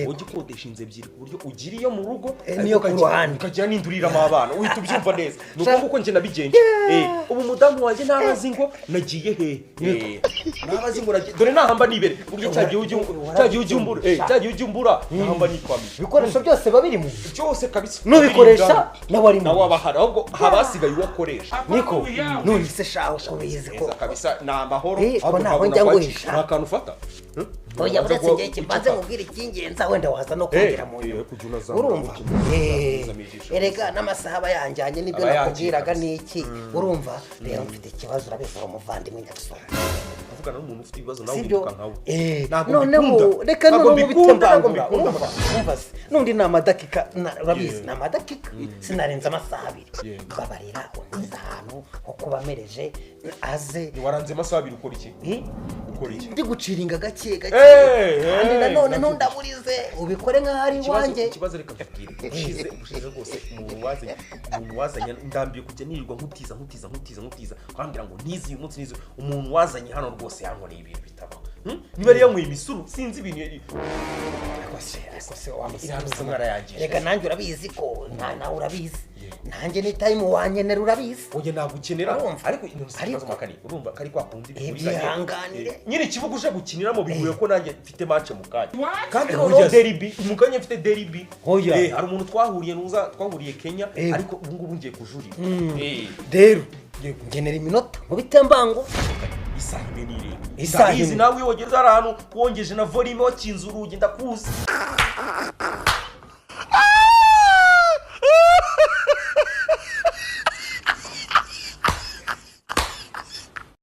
ugikodesha inzu ebyiri ku buryo ugiriye mu rugo niyo ku ruhande ukagira n'induriramo abana uhita ubyumva neza nuko kuko nje nabigenje ubu mudamu wanjye ntabazi ngo nagiye he ntabazi ngo dore nahamba nibere buryo cyagiye ujumbura nahamba nikwamye ibikoresho byose babirimo cyose kabisa nubikoresha nawari nawe abahara ahubwo habasigaye uwakoresha niko nubise shaho kubizi ko kabisa na amahoro ahubwo nabo njya nguhisha nta kantu ufata oya buretse ngiye kimaze mubwira ikingenza wenda waza no kugira mu urumva erega n'amasaha yanjyanye nibyo nakubwiraga niki urumva rero mfite ikibazo urabizora umuvandimwe nyagisoro avugana n'umuntu ufite ibibazo nawe uvuga nkawe noneho reka none mbikunda umva nundi namadakika urabizi namadakika sinarenza amasaha 2 babarira unza ahantu ho kubamereje aze waranze amasaha 2 ukora iki ndi guciringa gake kandi nanone ntundaburize ubikore nka hari wanjye ikibazo reka mfakire ushize rwose umuntu wazanye ndambiye kujya nirirwa nkutiza kwambira ngo nizi uyu munsi nizi umuntu wazanye hano rwose yankoreye ibintu bitabaho niba ari yanyweye imisuru sinzi ibintu se wamusanga yagiye reka nanjye urabizi ko nawe urabizi nanjye ni time wanyenera urabizi oye nagukenera ariko ikibazo makani urumva kari kwa kundi bihanganire nyine ikivuga uje gukiniramo biguye ko nanjye mfite match mu kanya kandi no derby umukanya mfite derby hari umuntu twahuriye Kenya ariko ubu ngubu ngiye kujurira rero ngenera iminota mu bitembango isaha izi nawe wogeza ahantu wongeje na volume wakinze urugi ndakuzi